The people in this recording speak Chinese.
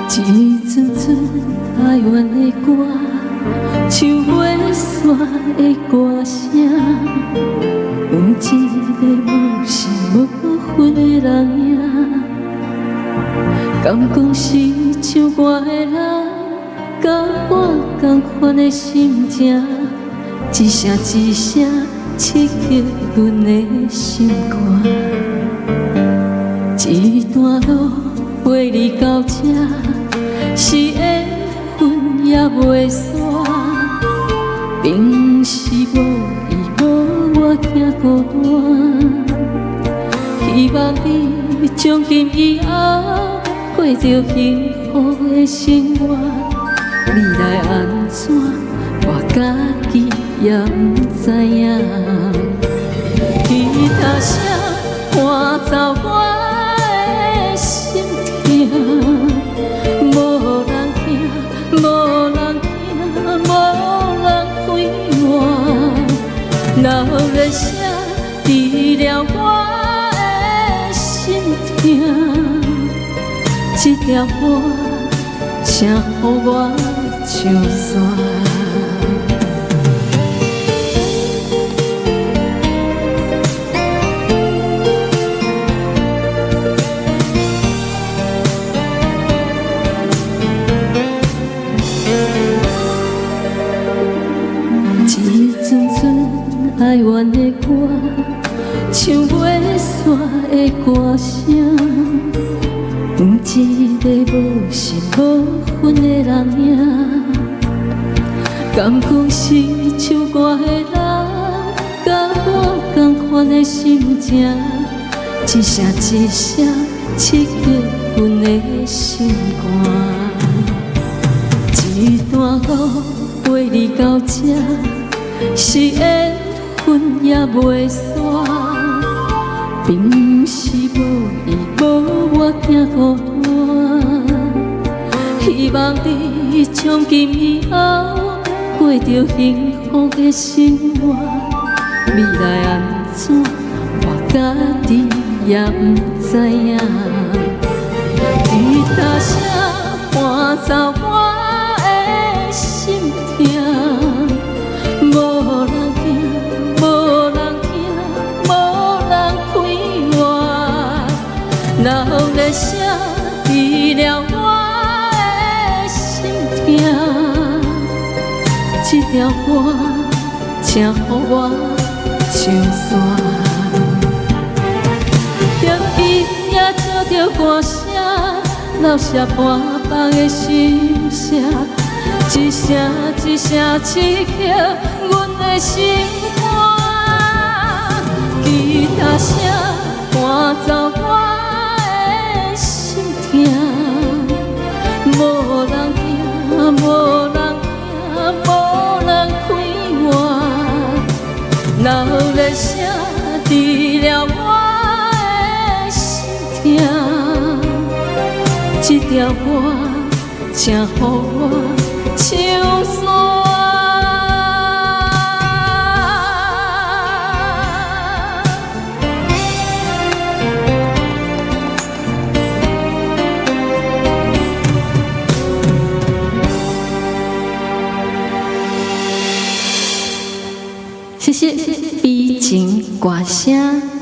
一阵阵台湾的歌，像月山的歌声，有一个无心无魂的人影。敢讲是唱歌的人，甲我同款的心情，一声一声刺激阮的心肝。一段路陪你到这，是缘分也袂散。平时无伊无我惊孤单，希望你从今以后过着幸福的生活。未来安怎，我家己也不知影。吉他声伴奏我的心痛，无人听，无人听，无人开我。老热声治疗我的心痛，这条歌请予我唱煞。台湾的歌，像月山的歌声，有一个无心无魂的人影。敢讲是唱歌的人，甲我同款的心情，一声一声刺激阮的心肝。一段路陪你到这，是缘分也袂散。平时无伊无我惊孤单，希望你从今以后过着幸福的生活。未来安怎，我家己也不知影。吉他声伴奏我的心痛，无人听，无人听，无人开我。老热声治疗我的心痛，这条歌请予我唱煞。点伊也照着歌声，留下半放的心声。一声一声刺激阮的心肝，吉他声伴奏我的心痛，无人听，无人听，无人开我。老热声治疗我的心痛，这条歌请予我唱煞。谢谢，悲情歌声。